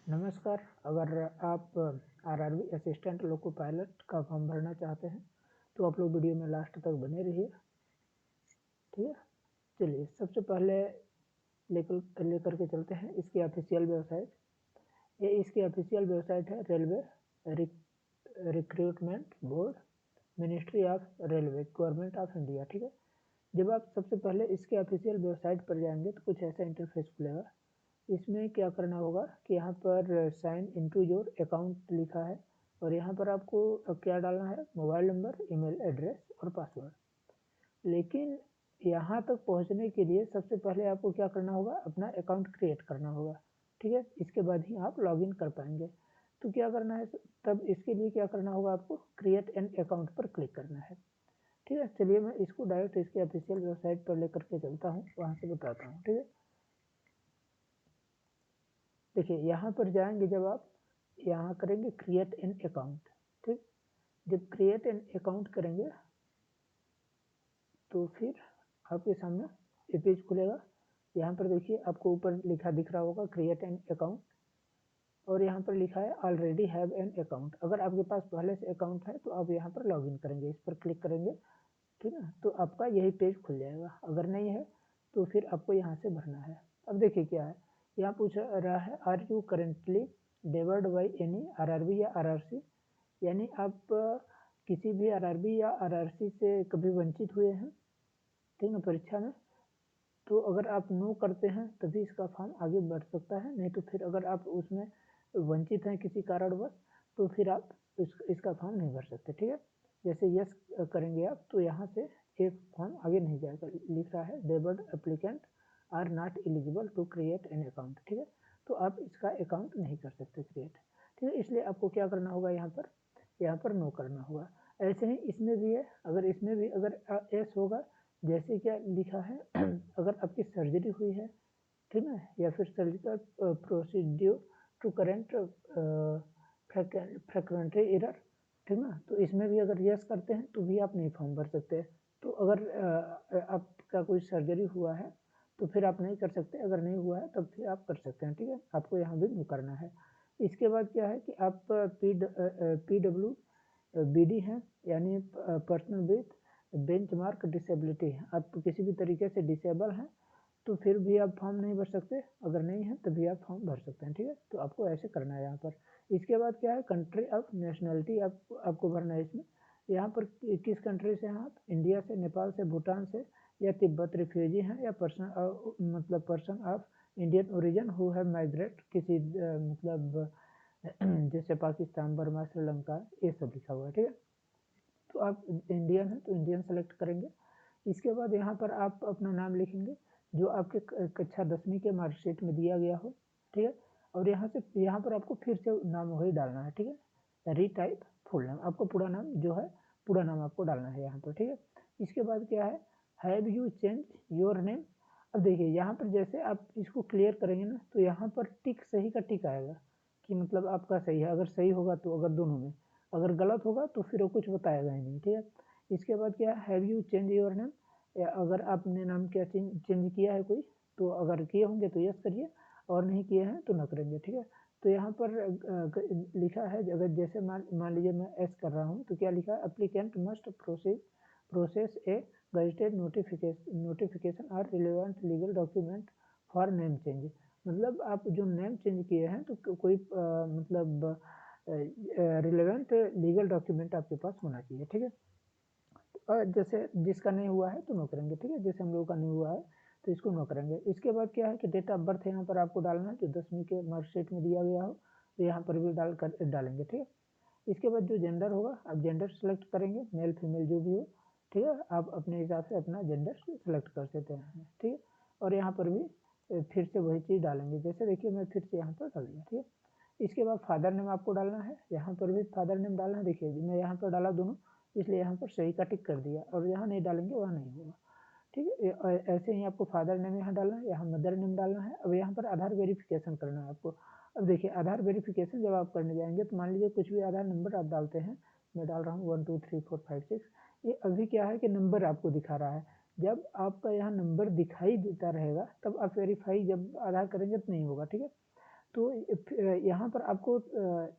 नमस्कार। अगर आप आरआरबी असिस्टेंट लोको पायलट का फॉर्म भरना चाहते हैं तो आप लोग वीडियो में लास्ट तक बने रहिए। ठीक है, चलिए सबसे पहले लेकर के चलते हैं इसकी ऑफिशियल वेबसाइट। ये इसकी ऑफिशियल वेबसाइट है railway recruitment board, ministry of railway, government of India. ठीक है, जब आप सबसे पहले इसके ऑफिशियल वेबसाइट पर जाएंगे तो कुछ ऐसा इंटरफेस खुलेगा। इसमें क्या करना होगा कि यहाँ पर साइन इनटू योर अकाउंट लिखा है और यहाँ पर आपको क्या डालना है, मोबाइल नंबर, ईमेल एड्रेस और पासवर्ड। लेकिन यहाँ तक पहुँचने के लिए सबसे पहले आपको क्या करना होगा, अपना अकाउंट क्रिएट करना होगा। ठीक है, इसके बाद ही आप लॉगिन कर पाएंगे। तो क्या करना है, तब इसके लिए क्या करना होगा, आपको क्रिएट एन अकाउंट पर क्लिक करना है। ठीक है, चलिए मैं इसको डायरेक्ट इसके ऑफिशियल वेबसाइट पर लेकर के चलता हूँ, वहाँ से बताता हूँ। ठीक है, देखिए यहाँ पर जाएंगे, जब आप यहाँ करेंगे क्रिएट एन अकाउंट। ठीक, जब क्रिएट एन अकाउंट करेंगे तो फिर आपके सामने ये पेज खुलेगा। यहाँ पर देखिए आपको ऊपर लिखा दिख रहा होगा क्रिएट एन अकाउंट और यहाँ पर लिखा है ऑलरेडी हैव एन अकाउंट। अगर आपके पास पहले से अकाउंट है तो आप यहाँ पर लॉगिन करेंगे, इस पर क्लिक करेंगे। ठीक है, तो आपका यही पेज खुल जाएगा। अगर नहीं है तो फिर आपको यहाँ से भरना है। अब देखिए क्या है, यहाँ पूछ रहा है are you currently debarred by any RRB या आरआरसी, यानी आप किसी भी आरआरबी या आरआरसी से कभी वंचित हुए हैं, ठीक है, परीक्षा में। तो अगर आप नो करते हैं तभी इसका फॉर्म आगे बढ़ सकता है, नहीं तो फिर अगर आप उसमें वंचित हैं किसी कारणवश तो फिर आप इसका फॉर्म नहीं भर सकते। ठीक है, जैसे यस करेंगे आप तो यहाँ से एक फॉर्म आगे नहीं जाएगा, लिख रहा है debarred applicant are not eligible to create an account. ठीक है, तो आप इसका अकाउंट नहीं कर सकते क्रिएट। ठीक है, इसलिए आपको क्या करना होगा, यहाँ पर नो करना होगा। ऐसे ही इसमें भी है, अगर इसमें भी अगर एस होगा, जैसे क्या लिखा है अगर आपकी सर्जरी हुई है, ठीक है, या फिर सर्जिकल प्रोसीड्यूर टू करेंट फ्रिक्वेंटरी एरर, ठीक है, तो इसमें भी अगर यस करते हैं तो भी आप नहीं फॉर्म भर सकते। तो अगर आपका कोई सर्जरी हुआ है तो फिर आप नहीं कर सकते, अगर नहीं हुआ है तब फिर आप कर सकते हैं। ठीक है, आपको यहाँ भी नहीं करना है। इसके बाद क्या है कि आप PWBD हैं, यानी पर्सनल विथ बेंचमार्क डिसेबिलिटी है, आप किसी भी तरीके से डिसेबल हैं तो फिर भी आप फॉर्म नहीं भर सकते, अगर नहीं है तभी आप फॉर्म भर सकते हैं। ठीक है, तो आपको ऐसे करना है यहाँ पर। इसके बाद क्या है, कंट्री ऑफ नेशनलिटी आपको भरना है इसमें। यहाँ पर किस कंट्री से हैं आप, इंडिया से, नेपाल से, भूटान से, या तिब्बत रिफ्यूजी हैं, या person of Indian origin who have migrate, किसी मतलब जैसे पाकिस्तान, बर्मा, श्रीलंका, ये सब लिखा हुआ है। ठीक है, तो आप इंडियन हैं तो इंडियन सेलेक्ट करेंगे। इसके बाद यहाँ पर आप अपना नाम लिखेंगे जो आपके कक्षा 10वीं के मार्कशीट में दिया गया हो। ठीक है, और यहाँ पर आपको फिर से नाम वही डालना है। ठीक है, रीटाइप फुल नाम, आपको पूरा नाम जो है पूरा नाम आपको डालना है यहाँ पर। ठीक है, इसके बाद क्या है, have you change your name. अब देखिए यहाँ पर जैसे आप इसको क्लियर करेंगे ना तो यहाँ पर टिक, सही का टिक आएगा कि मतलब आपका सही है। अगर सही होगा तो, अगर दोनों में अगर गलत होगा तो फिर वो कुछ बताएगा ही नहीं। ठीक है, इसके बाद क्या है, have you change your name, या अगर आपने नाम क्या चेंज किया है कोई, तो अगर किए होंगे तो यस करिए और नहीं किए हैं तो न करेंगे। ठीक है, तो यहाँ पर लिखा है, अगर जैसे मान लीजिए मैं एस कर रहा हूँ तो क्या लिखा है, applicant must process a gazetted notification और relevant legal document for name change. मतलब आप जो नेम चेंज किए हैं तो कोई मतलब रिलेवेंट लीगल डॉक्यूमेंट आपके पास होना चाहिए। ठीक है, जैसे जिसका नहीं हुआ है तो नो करेंगे। ठीक है, जैसे हम लोगों का नहीं हुआ है तो इसको नो करेंगे। इसके बाद क्या है कि डेट ऑफ बर्थ यहाँ पर आपको डालना है, जो 10वीं के मार्कशीट में दिया गया हो तो यहाँ पर भी डालेंगे। ठीक है, इसके बाद जो जेंडर होगा आप जेंडर सेलेक्ट करेंगे, मेल फीमेल जो भी हो। ठीक है, आप अपने हिसाब से अपना जेंडर सेलेक्ट कर सकते हैं। ठीक है, और यहाँ पर भी फिर से वही चीज़ डालेंगे, जैसे देखिए मैं फिर से यहाँ पर डाल दिया। ठीक है, इसके बाद फादर नेम आपको डालना है, यहाँ पर भी फादर नेम डालना है। देखिए मैं यहाँ पर डाला दोनों, इसलिए यहाँ पर सही का टिक कर दिया, और यहाँ नहीं डालेंगे वहाँ नहीं होगा। ठीक है, ऐसे ही आपको फादर नेम यहाँ डालना है, यहाँ मदर नेम डालना है। अब यहाँ पर आधार वेरिफिकेशन करना है आपको। अब देखिए आधार वेरिफिकेशन जब आप करने जाएंगे तो मान लीजिए कुछ भी आधार नंबर आप डालते हैं, मैं डाल रहा हूँ 1 2 3 4 5 6, ये अभी क्या है कि नंबर आपको दिखा रहा है। जब आपका यहाँ नंबर दिखाई देता रहेगा तब आप वेरीफाई जब आधार करेंगे तो नहीं होगा। ठीक है, तो यहाँ पर आपको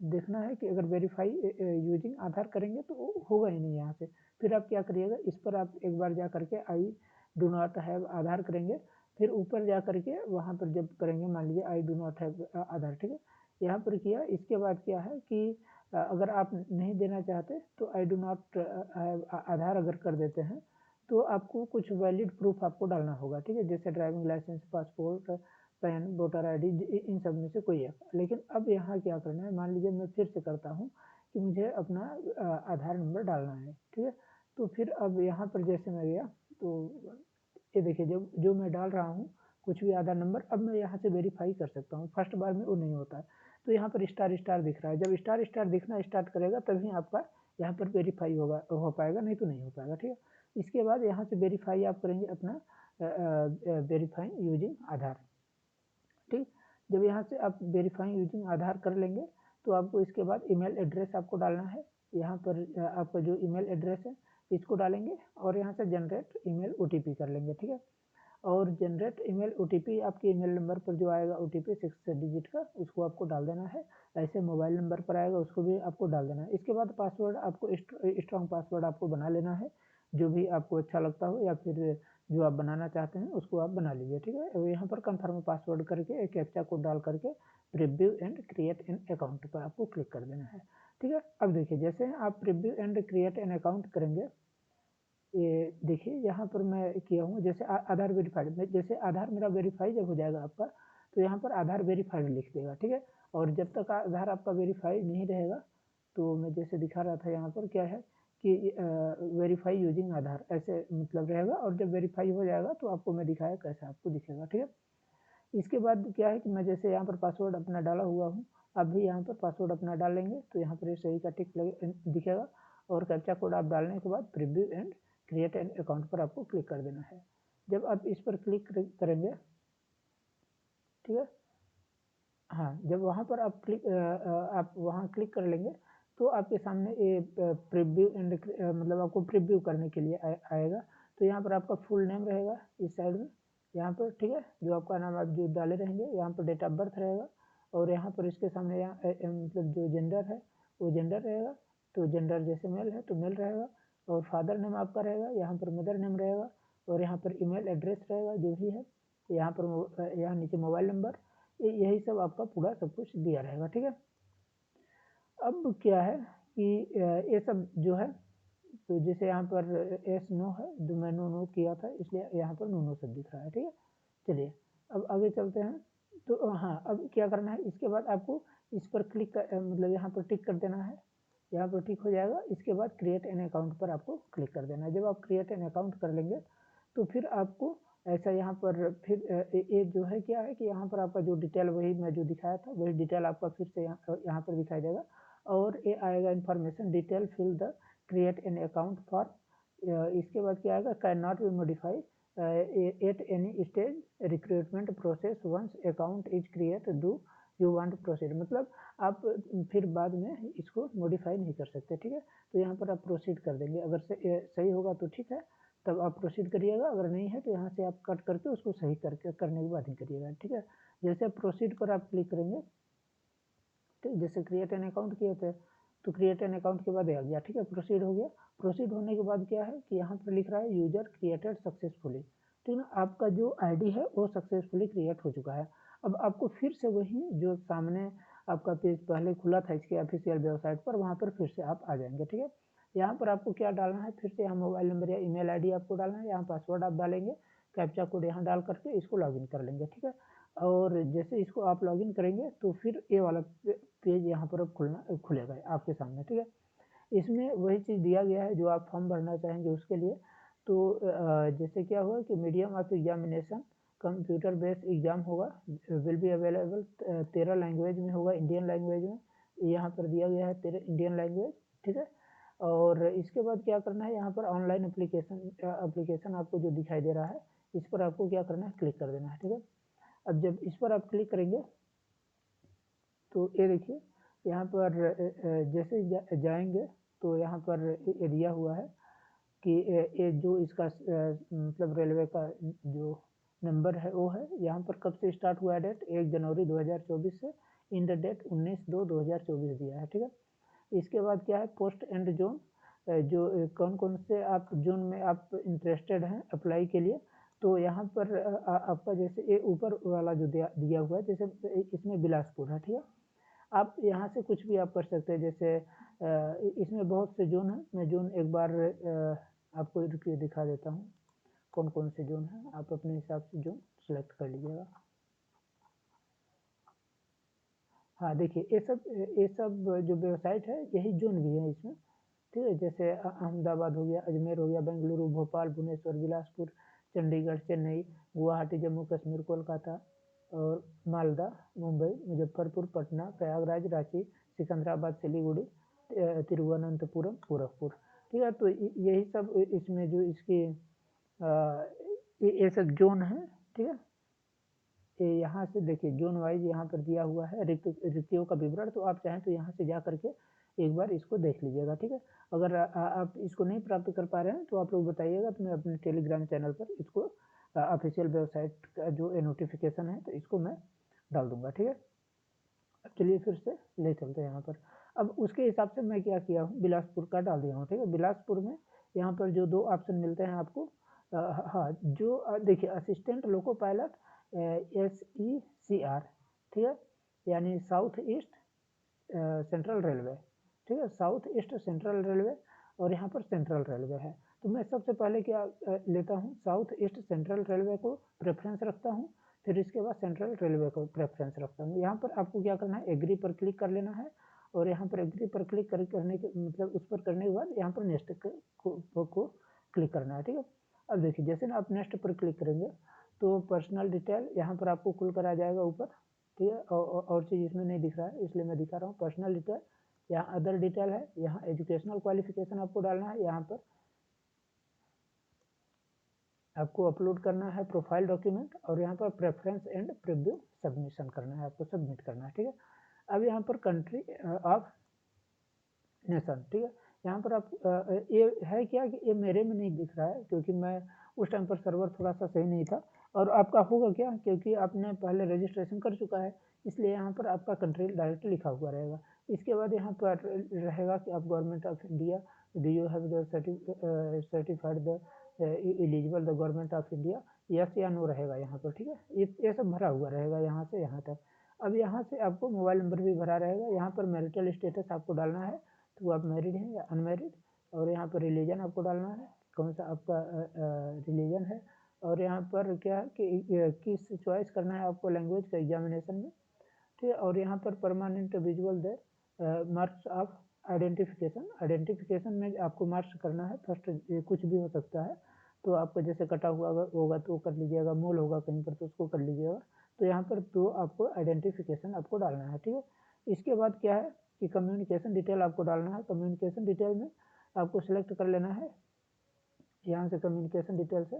देखना है कि अगर वेरीफाई यूजिंग आधार करेंगे तो होगा ही नहीं यहाँ से। फिर आप क्या करिएगा, इस पर आप एक बार जा करके आई डू नॉट हैव आधार करेंगे, फिर ऊपर जा करके वहाँ पर जब करेंगे, मान लीजिए आई डू नॉट हैव आधार, ठीक है। यहाँ पर किया, इसके बाद क्या है कि अगर आप नहीं देना चाहते तो आई डू नॉट हैव आधार अगर कर देते हैं तो आपको कुछ वैलिड प्रूफ आपको डालना होगा, ठीक है। जैसे driving licence, passport, PAN, voter ID, इन सब में से कोई एक। लेकिन अब यहाँ क्या करना है, मान लीजिए मैं फिर से करता हूँ कि मुझे अपना आधार नंबर डालना है, ठीक है। तो फिर अब यहाँ पर जैसे मैं गया तो ये देखिए, जब जो मैं डाल रहा हूँ कुछ भी आधार नंबर, अब मैं यहाँ से वेरीफाई कर सकता हूँ। फर्स्ट बार में वो नहीं होता है, तो यहाँ पर स्टार स्टार दिख रहा है। जब स्टार स्टार दिखना स्टार्ट करेगा तभी आपका यहाँ पर वेरीफाई होगा, हो पाएगा, नहीं तो नहीं हो पाएगा, ठीक है। इसके बाद यहाँ से वेरीफाई आप करेंगे अपना वेरीफाई यूजिंग आधार, ठीक। जब यहाँ से आप वेरीफाई यूजिंग आधार कर लेंगे तो आपको इसके बाद ईमेल एड्रेस आपको डालना है। यहाँ पर आपका जो ईमेल एड्रेस है इसको डालेंगे और यहाँ से जनरेट ईमेल ओटीपी कर लेंगे, ठीक है। और जनरेट ईमेल ओटीपी आपके ईमेल नंबर पर जो आएगा ओटीपी 6 डिजिट का, उसको आपको डाल देना है। ऐसे मोबाइल नंबर पर आएगा, उसको भी आपको डाल देना है। इसके बाद पासवर्ड आपको स्ट्रॉन्ग पासवर्ड आपको बना लेना है, जो भी आपको अच्छा लगता हो या फिर जो आप बनाना चाहते हैं उसको आप बना लीजिए, ठीक है। और यहाँ पर कंफर्म पासवर्ड करके एक कैप्चा कोड डाल करके preview and create an account पर आपको क्लिक कर देना है, ठीक है। अब देखिए, जैसे आप preview and create an account करेंगे, ये देखिए यहाँ पर मैं किया हूँ, जैसे आधार वेरीफाइड में, जैसे आधार मेरा वेरीफाई जब हो जाएगा आपका, तो यहाँ पर आधार वेरीफाइड लिख देगा, ठीक है। और जब तक आधार आपका वेरीफाई नहीं रहेगा, तो मैं जैसे दिखा रहा था यहाँ पर क्या है कि वेरीफाई यूजिंग आधार ऐसे मतलब रहेगा, और जब वेरीफाई हो जाएगा तो आपको मैं दिखाया कैसा आपको दिखेगा, ठीक है। इसके बाद क्या है कि मैं जैसे यहाँ पर पासवर्ड अपना डाला हुआ हूँ, आप भी यहाँ पर पासवर्ड अपना डाल लेंगे तो यहाँ पर ये सही का टिक दिखेगा। और कैप्चा कोड आप डालने के बाद preview and create an account पर आपको क्लिक कर देना है। जब आप इस पर क्लिक करेंगे, ठीक है, हाँ, जब वहाँ पर आप वहाँ क्लिक कर लेंगे तो आपके सामने ये प्रीव्यू एंड मतलब आपको प्रीव्यू करने के लिए आएगा। तो यहाँ पर आपका फुल नेम रहेगा इस साइड में, यहाँ पर, ठीक है, जो आपका नाम आप जो डाले रहेंगे, यहाँ पर डेट ऑफ बर्थ रहेगा, और यहाँ पर इसके सामने यहाँ मतलब जो जेंडर है वो जेंडर रहेगा। तो जेंडर जैसे मेल है तो मेल रहेगा, और फादर नेम आपका रहेगा, यहाँ पर मदर नेम रहेगा, और यहाँ पर ईमेल एड्रेस रहेगा जो भी है, यहाँ पर यहाँ नीचे मोबाइल नंबर, यही सब आपका पूरा सब कुछ दिया रहेगा, ठीक है। अब क्या है कि ये सब जो है, तो जैसे यहाँ पर एस नो है, जो मैं नो नो किया था इसलिए यहाँ पर नो नो सब दिख रहा है, ठीक है। चलिए अब आगे चलते हैं। तो हाँ, अब क्या करना है, इसके बाद आपको इस पर क्लिक कर मतलब यहाँ पर टिक कर देना है। यहाँ पर टिक हो जाएगा, इसके बाद क्रिएट एन अकाउंट पर आपको क्लिक कर देना है। जब आप क्रिएट एन अकाउंट कर लेंगे तो फिर आपको ऐसा यहाँ पर फिर ये जो है क्या है कि यहाँ पर आपका जो डिटेल वही मैं जो दिखाया था वही डिटेल आपका फिर से यहाँ पर दिखाई देगा, और ये आएगा information detail fill the create an account for, इसके बाद क्या आएगा, can not be modify at any stage recruitment process once account is create do you want proceed, मतलब आप फिर बाद में इसको मॉडिफाई नहीं कर सकते, ठीक है। तो यहाँ पर आप प्रोसीड कर देंगे, अगर सही होगा तो ठीक है, तब आप प्रोसीड करिएगा, अगर नहीं है तो यहाँ से आप कट करके उसको सही करके करने के बाद ही करिएगा, ठीक है। जैसे आप प्रोसीड पर आप क्लिक करेंगे, ठीक, जैसे क्रिएट एन अकाउंट किए थे तो क्रिएट एन अकाउंट के बाद आ गया, ठीक है, प्रोसीड हो गया। प्रोसीड होने के बाद क्या है कि यहाँ पर लिख रहा है यूजर क्रिएटेड सक्सेसफुली, ठीक है ना, आपका जो आईडी है वो सक्सेसफुली क्रिएट हो चुका है। अब आपको फिर से वही जो सामने आपका पेज पहले खुला था इसके ऑफिशियल वेबसाइट पर, वहाँ पर फिर से आप आ जाएंगे, ठीक है। यहाँ पर आपको क्या डालना है, फिर से यहाँ मोबाइल नंबर या ईमेल आईडी आपको डालना है, यहाँ पासवर्ड आप डालेंगे, कैप्चा कोड यहाँ डाल करके इसको लॉगिन कर लेंगे, ठीक है। और जैसे इसको आप लॉगिन करेंगे तो फिर ये वाला पेज यहाँ पर अब खुलेगा आपके सामने, ठीक है। इसमें वही चीज़ दिया गया है जो आप फॉर्म भरना चाहेंगे उसके लिए। तो जैसे क्या हुआ कि medium of examination computer based exam होगा, विल बी अवेलेबल 13 लैंग्वेज में होगा, इंडियन लैंग्वेज में यहाँ पर दिया गया है 13 इंडियन लैंग्वेज, ठीक है। और इसके बाद क्या करना है, यहाँ पर ऑनलाइन एप्लीकेशन आपको जो दिखाई दे रहा है इस पर आपको क्या करना है, क्लिक कर देना है, ठीक है। अब जब इस पर आप क्लिक करेंगे तो ये देखिए यहाँ पर जैसे जाएंगे तो यहाँ पर ये दिया हुआ है कि ये जो इसका मतलब रेलवे का जो नंबर है वो है, यहाँ पर कब से स्टार्ट हुआ है डेट 1 जनवरी 2024 से इन द डेट 19/2/2024 दिया है, ठीक है। इसके बाद क्या है, पोस्ट एंड जोन, जो कौन कौन से आप जोन में आप इंटरेस्टेड हैं अप्लाई के लिए। तो यहाँ पर आपका जैसे ये ऊपर वाला जो दिया हुआ है, जैसे इसमें बिलासपुर है, ठीक है। आप यहाँ से कुछ भी आप कर सकते हैं, जैसे इसमें बहुत से जोन हैं। मैं जोन एक बार आपको रुकिए दिखा देता हूँ कौन कौन से जोन हैं। आप अपने हिसाब से जोन सेलेक्ट कर लीजिएगा। हाँ देखिए, ये सब जो वेबसाइट है यही जोन भी है इसमें, ठीक है। जैसे अहमदाबाद हो गया, अजमेर हो गया, बेंगलुरु, भोपाल, भुवनेश्वर, बिलासपुर, चंडीगढ़, चेन्नई, गुवाहाटी, जम्मू कश्मीर, कोलकाता और मालदा, मुंबई, मुजफ्फरपुर, पटना, प्रयागराज, रांची, सिकंदराबाद, सिलीगुड़ी, तिरुवनंतपुरम, गोरखपुर, ठीक है। तो यही सब इसमें जो इसकी ये सब जोन है, ठीक है। ये यहाँ से देखिए जोन वाइज यहाँ पर दिया हुआ है रिक्तियों का विवरण। तो आप चाहें तो यहाँ से जा करके एक बार इसको देख लीजिएगा, ठीक है। अगर आप इसको नहीं प्राप्त कर पा रहे हैं तो आप लोग बताइएगा, तो मैं अपने टेलीग्राम चैनल पर इसको ऑफिशियल वेबसाइट का जो नोटिफिकेशन है तो इसको मैं डाल दूंगा, ठीक है। अब चलिए फिर से ले चलते हैं यहाँ पर। अब उसके हिसाब से मैं क्या किया हूँ, बिलासपुर का डाल दिया हूँ, ठीक है। बिलासपुर में यहाँ पर जो 2 ऑप्शन मिलते हैं आपको, हाँ जो देखिए असिस्टेंट लोको पायलट SECR, ठीक है, यानी साउथ ईस्ट सेंट्रल रेलवे, ठीक है, साउथ ईस्ट सेंट्रल रेलवे। और यहाँ पर सेंट्रल रेलवे है। तो मैं सबसे पहले क्या लेता हूँ, साउथ ईस्ट सेंट्रल रेलवे को प्रेफरेंस रखता हूँ। फिर इसके बाद सेंट्रल रेलवे को प्रेफरेंस रखता हूँ। यहाँ पर आपको क्या करना है, एग्री पर क्लिक कर लेना है। और यहाँ पर एग्री पर क्लिक करने के मतलब उस पर करने के बाद यहाँ पर नेक्स्ट को क्लिक करना है, ठीक है। अब देखिए जैसे ना आप नेक्स्ट पर क्लिक करेंगे तो पर्सनल डिटेल यहाँ पर आपको खुल कर आ जाएगा ऊपर, ठीक है। और चीज़ इसमें नहीं दिख रहा है इसलिए मैं दिखा रहा हूँ। पर्सनल डिटेल, यहाँ अदर डिटेल है, यहाँ एजुकेशनल क्वालिफिकेशन आपको डालना है, यहाँ पर आपको अपलोड करना है प्रोफाइल डॉक्यूमेंट, और यहाँ पर प्रेफरेंस एंड प्रीव्यू सबमिशन करना है, आपको सबमिट करना है, ठीक है। अब यहाँ पर कंट्री ऑफ नेशन, ठीक है। यहाँ पर आप ये है क्या कि ये मेरे में नहीं दिख रहा है क्योंकि मैं उस टाइम पर सर्वर थोड़ा सा सही नहीं था। और आपका होगा क्या, क्योंकि आपने पहले रजिस्ट्रेशन कर चुका है इसलिए यहाँ पर आपका कंट्री डायरेक्ट लिखा हुआ रहेगा। इसके बाद यहाँ पर रहेगा कि आप government of India, do you have the certified the eligible the government of India, yes या नो रहेगा यहाँ पर, ठीक है। ये सब भरा हुआ रहेगा यहाँ से यहाँ तक। अब यहाँ से आपको मोबाइल नंबर भी भरा रहेगा। यहाँ पर मैरिटल स्टेटस आपको डालना है, तो आप मैरिड हैं या अनमैरिड। और यहाँ पर रिलीजन आपको डालना है, कौन सा आपका रिलीजन है। और यहाँ पर क्या है कि किस चॉइस करना है आपको लैंग्वेज का एग्जामिनेशन में, ठीक है। और यहाँ पर permanent visual they marks of identification में आपको मार्क्स करना है फर्स्ट, कुछ भी हो सकता है। तो आपका जैसे कटा हुआ होगा तो कर लीजिएगा, मोल होगा कहीं पर तो उसको कर लीजिएगा। तो यहाँ पर तो आपको आइडेंटिफिकेशन आपको डालना है, ठीक है। इसके बाद क्या है कि कम्युनिकेशन डिटेल आपको डालना है। कम्युनिकेशन डिटेल में आपको सिलेक्ट कर लेना है यहाँ से कम्युनिकेशन डिटेल से,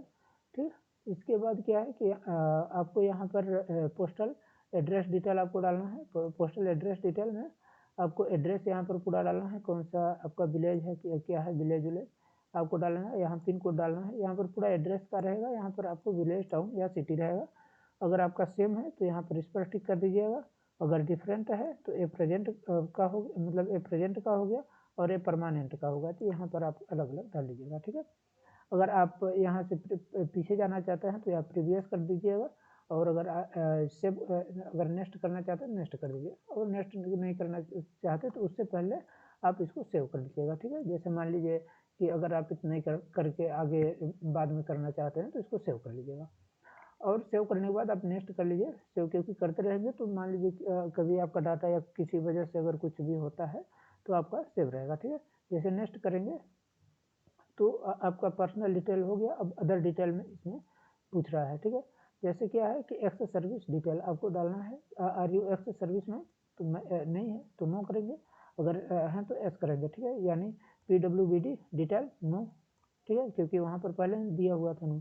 ठीक। इसके बाद क्या है कि आपको यहाँ पर पोस्टल एड्रेस डिटेल आपको डालना है। पोस्टल एड्रेस डिटेल में आपको एड्रेस यहाँ पर पूरा डालना है, कौन सा आपका विलेज है क्या है, विलेज आपको डालना है। यहाँ पिन कोड डालना है, यहाँ पर पूरा एड्रेस का रहेगा। यहाँ पर आपको विलेज, टाउन या सिटी रहेगा। अगर आपका सेम है तो यहाँ पर इस पर टिक कर दीजिएगा। अगर डिफरेंट है तो ए प्रेजेंट का हो, मतलब ए प्रेजेंट का हो गया और ए परमानेंट का होगा, तो यहाँ पर आप अलग अलग डाल लीजिएगा, ठीक है। अगर आप यहाँ से पीछे जाना चाहते हैं तो आप प्रीवियस कर दीजिएगा। और अगर सेव अगर नेक्स्ट करना चाहते हैं नेक्स्ट कर दीजिए, और नेक्स्ट नहीं करना चाहते तो उससे पहले आप इसको सेव कर लीजिएगा, ठीक है। जैसे मान लीजिए कि अगर आप इतना करके आगे बाद में करना चाहते हैं तो इसको सेव कर लीजिएगा। और सेव करने के बाद आप नेक्स्ट कर लीजिए सेव, क्योंकि करते रहेंगे तो मान लीजिए कभी आपका डाटा या किसी वजह से अगर कुछ भी होता है तो आपका सेव रहेगा, ठीक है। जैसे नेक्स्ट करेंगे तो आपका पर्सनल डिटेल हो गया। अब अदर डिटेल में इसमें पूछ रहा है, ठीक है। जैसे क्या है कि एक्स सर्विस डिटेल आपको डालना है। आर यू एक्स सर्विस में, तो नहीं है तो नो करेंगे, अगर हैं तो एस करेंगे, ठीक है। यानी PWBD डिटेल नो, ठीक है, क्योंकि वहाँ पर पहले दिया हुआ था नो।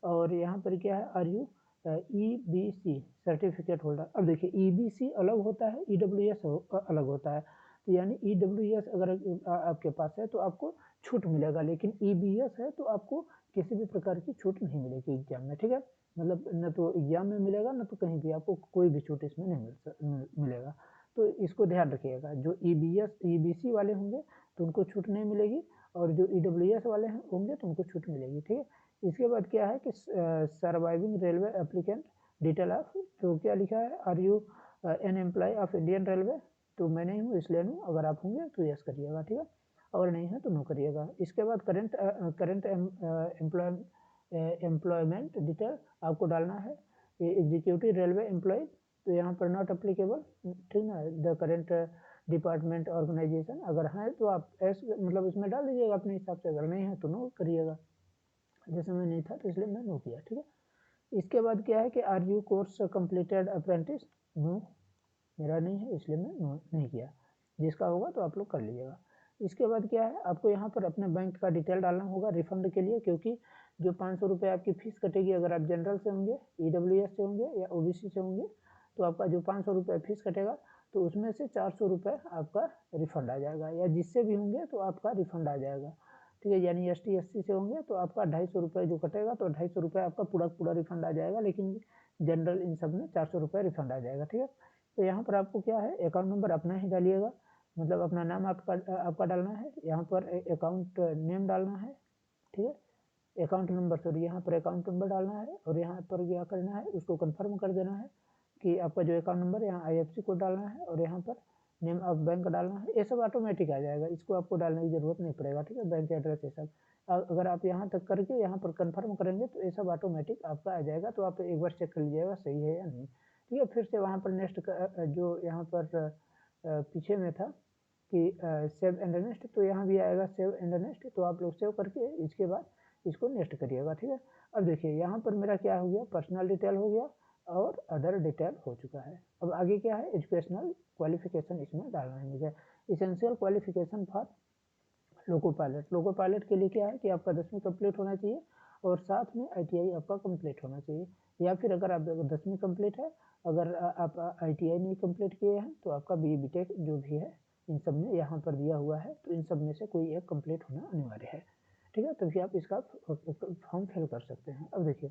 और यहाँ पर क्या है, are you EBC certificate holder. अब देखिए EBC अलग होता है, EWS अलग होता है। तो यानी EWS अगर आपके पास है तो आपको छूट मिलेगा, लेकिन EBS है तो आपको किसी भी प्रकार की छूट नहीं मिलेगी एग्जाम में, ठीक है। मतलब न तो एग्जाम में मिलेगा न तो कहीं भी आपको कोई भी छूट इसमें नहीं मिलेगा। तो इसको ध्यान रखिएगा। जो ईबीसी वाले होंगे तो उनको छूट नहीं मिलेगी, और जो ईडब्ल्यूएस वाले होंगे तो उनको छूट मिलेगी, ठीक है। इसके बाद क्या है कि surviving railway applicant detail of, तो क्या लिखा है, are you an employ of Indian railway, तो मैं नहीं हूँ इसलिए नहीं, अगर आप होंगे तो यस करिएगा, ठीक है, अगर नहीं है तो नो करिएगा। इसके बाद करंट एम्प्लॉयमेंट डिटेल आपको डालना है। ये एग्जीक्यूटिव रेलवे एम्प्लॉय, तो यहाँ पर नॉट अप्लीकेबल, ठीक ना। द करेंट डिपार्टमेंट ऑर्गेनाइजेशन, अगर है तो आप एस मतलब इसमें डाल दीजिएगा अपने हिसाब से, अगर नहीं है तो नो करिएगा। जैसे मैं नहीं था तो इसलिए मैं नो किया, ठीक है। इसके बाद क्या है कि are you course completed apprentice, no, मेरा नहीं है इसलिए मैं नो नहीं किया। जिसका होगा तो आप लोग कर लीजिएगा। इसके बाद क्या है, आपको यहाँ पर अपने बैंक का डिटेल डालना होगा रिफंड के लिए, क्योंकि जो 500 रुपये आपकी फीस कटेगी, अगर आप जनरल से होंगे, ईडब्ल्यूएस से होंगे या ओबीसी से होंगे, तो आपका जो 500 रुपये फीस कटेगा, तो उसमें से 400 रुपये आपका रिफंड आ जाएगा, या जिससे भी होंगे तो आपका रिफंड आ जाएगा, ठीक है। यानी एसटी एससी से होंगे तो आपका 250 रुपये जो कटेगा, तो 250 रुपये आपका पूरा रिफंड आ जाएगा, लेकिन जनरल इन सब में 400 रुपये रिफंड आ जाएगा, ठीक है। तो यहाँ पर आपको क्या है, अकाउंट नंबर अपना ही डालिएगा, मतलब अपना नाम आपका डालना है, यहाँ पर अकाउंट नेम डालना है, ठीक है। अकाउंट नंबर, सॉरी, यहाँ पर अकाउंट नंबर डालना है, और यहाँ पर क्या करना है, उसको कंफर्म कर देना है कि आपका जो अकाउंट नंबर, यहाँ आईएफएससी कोड डालना है, और यहाँ पर नेम ऑफ बैंक डालना है। ये सब ऑटोमेटिक आ जाएगा, इसको आपको डालने की जरूरत नहीं पड़ेगा, ठीक है। बैंक एड्रेस ये सब अगर आप यहाँ तक करके यहाँ पर कंफर्म करेंगे तो ये सब ऑटोमेटिक आपका आ जाएगा। तो आप एक बार चेक कर लीजिएगा सही है या नहीं, ठीक है। फिर से वहाँ पर नेक्स्ट जो यहाँ पर पीछे में था कि सेव एंड नेक्स्ट, तो यहाँ भी आएगा सेव एंड नेक्स्ट, तो आप लोग सेव करके इसके बाद इसको नेक्स्ट करिएगा, ठीक है। अब देखिए यहाँ पर मेरा क्या हो गया, पर्सनल डिटेल हो गया और अदर डिटेल हो चुका है। अब आगे क्या है, एजुकेशनल क्वालिफिकेशन इसमें डालना है मुझे। Essential qualification for loco pilot, loco pilot के लिए क्या है कि आपका 10वीं कंप्लीट होना चाहिए, और साथ में आईटीआई आपका कंप्लीट होना चाहिए, या फिर अगर आप 10वीं कंप्लीट है, अगर आप आईटीआई नहीं कंप्लीट किए हैं तो आपका बीई बीटेक जो भी है, इन सब में यहाँ पर दिया हुआ है, तो इन सब में से कोई एक कंप्लीट होना अनिवार्य है, ठीक है। तभी आप इसका फॉर्म फिल कर सकते हैं। अब देखिए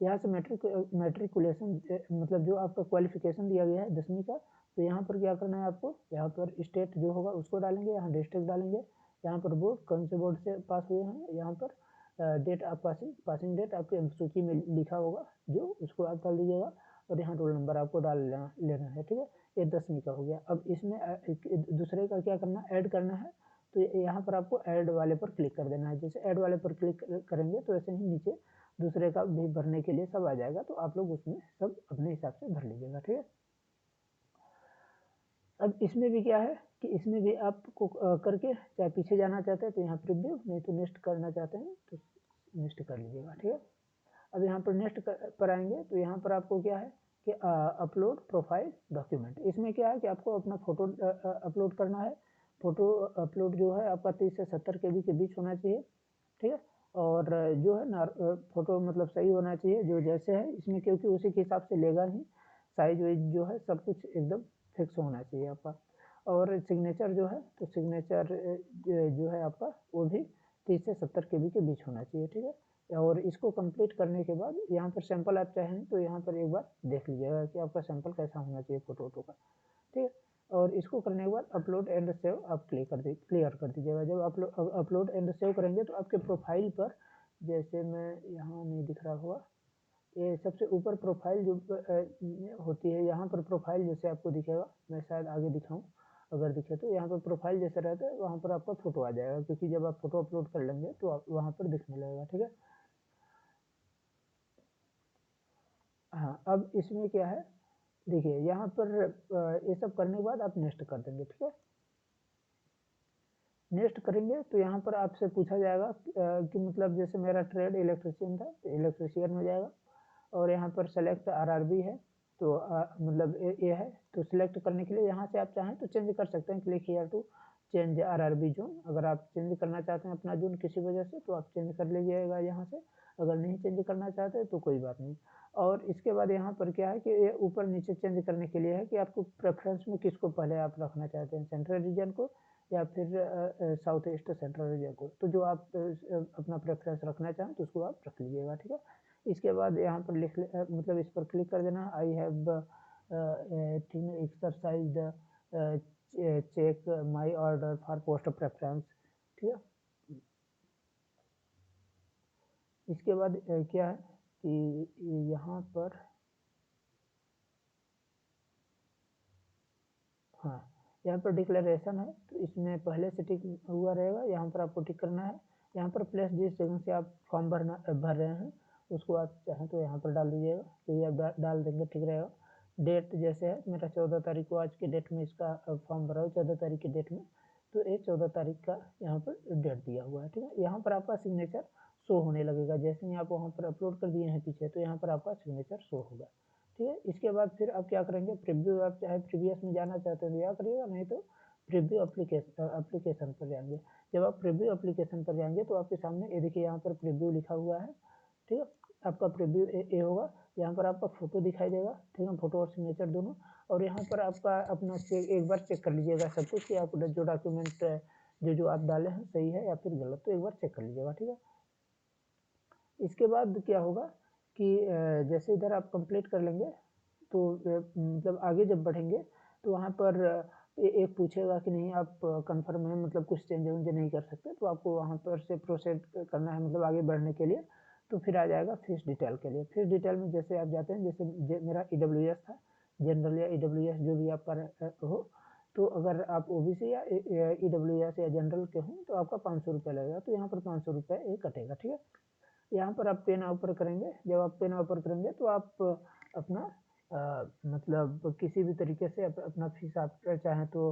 यहाँ से मैट्रिकुलेशन, मतलब जो आपका क्वालिफिकेशन दिया गया है 10वीं का, तो यहाँ पर क्या करना है आपको, यहाँ पर स्टेट जो होगा उसको डालेंगे, यहाँ डिस्ट्रिक्ट डालेंगे, यहाँ पर बोर्ड, कौन से बोर्ड से पास हुए हैं, यहाँ पर डेट ऑफ पासिंग डेट आपके सूची में लिखा होगा जो, उसको आप डाल दीजिएगा, और यहाँ रोल नंबर आपको डाल लेना है, ठीक है। ये 10वीं का हो गया। अब इसमें दूसरे का क्या करना, ऐड करना है, तो यहाँ पर आपको ऐड वाले पर क्लिक कर देना है। जैसे ऐड वाले पर क्लिक करेंगे तो ऐसे ही नीचे दूसरे का भी भरने के लिए सब आ जाएगा, तो आप लोग उसमें सब अपने हिसाब से भर लीजिएगा, ठीक है। अब इसमें भी क्या है कि इसमें भी आपको करके चाहे पीछे जाना चाहते हैं तो यहाँ प्रीव्यू, नहीं तो नेक्स्ट करना चाहते हैं तो नेक्स्ट कर लीजिएगा, ठीक है। अब यहाँ पर नेक्स्ट पर आएंगे तो यहाँ पर आपको क्या है कि अपलोड प्रोफाइल डॉक्यूमेंट, इसमें क्या है कि आपको अपना फोटो अपलोड करना है। फोटो अपलोड जो है आपका 30 से 70 KB के बीच होना चाहिए, ठीक है। और जो है ना फोटो मतलब सही होना चाहिए जो जैसे है इसमें, क्योंकि उसी के हिसाब से लेगा ही, साइज वाइज जो है सब कुछ एकदम फिक्स होना चाहिए आपका। और सिग्नेचर जो है, तो सिग्नेचर जो है आपका वो भी 30 से 70 KB के बीच होना चाहिए, ठीक है। और इसको कंप्लीट करने के बाद यहाँ पर सैंपल आप चाहें तो यहाँ पर एक बार देख लीजिएगा कि आपका सैंपल कैसा होना चाहिए फोटो वोटो का, ठीक है। और इसको करने के बाद अपलोड एंड सेव आप क्लियर कर दीजिएगा। जब आप अपलोड एंड सेव करेंगे तो आपके प्रोफाइल पर, जैसे मैं यहाँ नहीं दिख रहा हुआ, ये सबसे ऊपर प्रोफाइल जो होती है, यहाँ पर प्रोफाइल जैसे आपको दिखेगा, मैं शायद आगे दिखाऊं, अगर दिखे तो यहाँ पर प्रोफाइल जैसे रहता है वहाँ पर आपका फोटो आ जाएगा, क्योंकि जब आप फोटो अपलोड कर लेंगे तो आप वहाँ पर दिखने लगेगा, ठीक है। हाँ, अब इसमें क्या है, देखिए यहाँ पर ये सब करने के बाद आप नेक्स्ट कर देंगे, ठीक है। नेक्स्ट करेंगे तो यहाँ पर आपसे पूछा जाएगा कि मतलब जैसे मेरा ट्रेड इलेक्ट्रिशियन था तो इलेक्ट्रिशियन हो जाएगा, और यहाँ पर सेलेक्ट आरआरबी है, तो मतलब ये है, तो सिलेक्ट करने के लिए यहाँ से आप चाहें तो चेंज कर सकते हैं, click here to change RRB zone. अगर आप चेंज करना चाहते हैं अपना जोन किसी वजह से तो आप चेंज कर लीजिएगा यहाँ से, अगर नहीं चेंज करना चाहते तो कोई बात नहीं। और इसके बाद यहाँ पर क्या है कि ये ऊपर नीचे चेंज करने के लिए है कि आपको प्रेफरेंस में किसको पहले आप रखना चाहते हैं, सेंट्रल रीजन को या फिर साउथ ईस्ट सेंट्रल रीजन को, तो जो आप अपना प्रेफरेंस रखना चाहें तो उसको आप रख लीजिएगा, ठीक है। इसके बाद यहाँ पर मतलब इस पर क्लिक कर देना। I have exercise the check my order for post preference, ठीक है। इसके बाद क्या है कि यहाँ पर हाँ, यहाँ पर डिक्लेरेशन है, तो इसमें पहले से टिक हुआ रहेगा, यहाँ पर आपको टिक करना है। यहाँ पर प्लेस जिस जगह से आप फॉर्म भर रहे हैं उसको आप चाहें तो यहाँ पर डाल दीजिएगा, तो ये आप डाल देंगे, ठीक रहेगा। डेट जैसे है मेरा 14 तारीख को आज के डेट में इसका फॉर्म भरा हो, 14 तारीख की डेट में, तो ये 14 तारीख का यहाँ पर डेट दिया हुआ है, ठीक है। यहाँ पर आपका सिग्नेचर शो होने लगेगा, जैसे ही आप वहाँ पर अपलोड कर दिए हैं पीछे, तो यहाँ पर आपका सिग्नेचर शो होगा, ठीक है। इसके बाद फिर आप क्या करेंगे, प्रीव्यू, आप चाहे प्रीवियस में जाना चाहते हैं तो या करिएगा, नहीं तो प्रीव्यू एप्लीकेशन पर जाएंगे। जब आप प्रीव्यू एप्लीकेशन पर जाएंगे तो आपके सामने ये देखिए यहाँ पर प्रीव्यू लिखा हुआ है, ठीक है। आपका प्रीव्यू ये होगा, यहाँ पर आपका फोटो दिखाई देगा, ठीक है, फोटो और सिग्नेचर दोनों। और यहाँ पर आपका अपना चेक एक बार चेक कर लीजिएगा सब कुछ, कि आप जो डॉक्यूमेंट जो आप डाले हैं सही है या फिर गलत, तो एक बार चेक कर लीजिएगा, ठीक है। इसके बाद क्या होगा कि जैसे इधर आप कंप्लीट कर लेंगे तो मतलब आगे जब बढ़ेंगे तो वहाँ पर एक पूछेगा कि नहीं आप कंफर्म है, मतलब कुछ चेंज नहीं कर सकते, तो आपको वहाँ पर से प्रोसीड करना है, मतलब आगे बढ़ने के लिए। तो फिर आ जाएगा फीस डिटेल के लिए। फीस डिटेल में जैसे आप जाते हैं, जैसे मेरा EWS था, जनरल या EWS जो भी आपका हो, तो अगर आप OBC या EWS या जनरल के हों तो आपका 500 रुपये लगेगा, तो यहाँ पर 500 रुपये ये कटेगा, ठीक है। यहाँ पर आप पेन ऑफर करेंगे, जब आप पेन ऑफर करेंगे तो आप अपना मतलब किसी भी तरीके से अपना फीस आप चाहें तो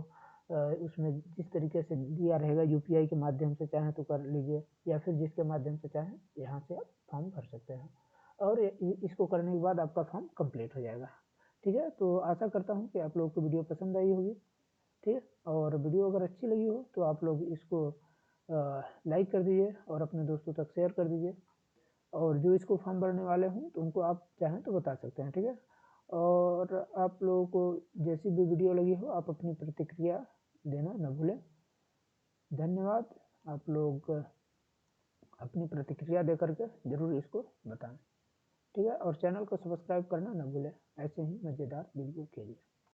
उसमें जिस तरीके से दिया रहेगा UPI के माध्यम से चाहें तो कर लीजिए, या फिर जिसके माध्यम से चाहें यहाँ से आप फॉर्म भर सकते हैं, और इसको करने के बाद आपका फॉर्म कंप्लीट हो जाएगा, ठीक है। तो आशा करता हूँ कि आप लोगों को वीडियो पसंद आई होगी, ठीक है। और वीडियो अगर अच्छी लगी हो तो आप लोग इसको लाइक कर दीजिए और अपने दोस्तों तक शेयर कर दीजिए, और जो इसको फॉर्म भरने वाले हों तो उनको आप चाहें तो बता सकते हैं, ठीक है। और आप लोगों को जैसी भी वीडियो लगी हो आप अपनी प्रतिक्रिया देना न भूलें। धन्यवाद। आप लोग अपनी प्रतिक्रिया दे करके ज़रूर इसको बताएं, ठीक है। और चैनल को सब्सक्राइब करना न भूलें ऐसे ही मज़ेदार वीडियो के लिए।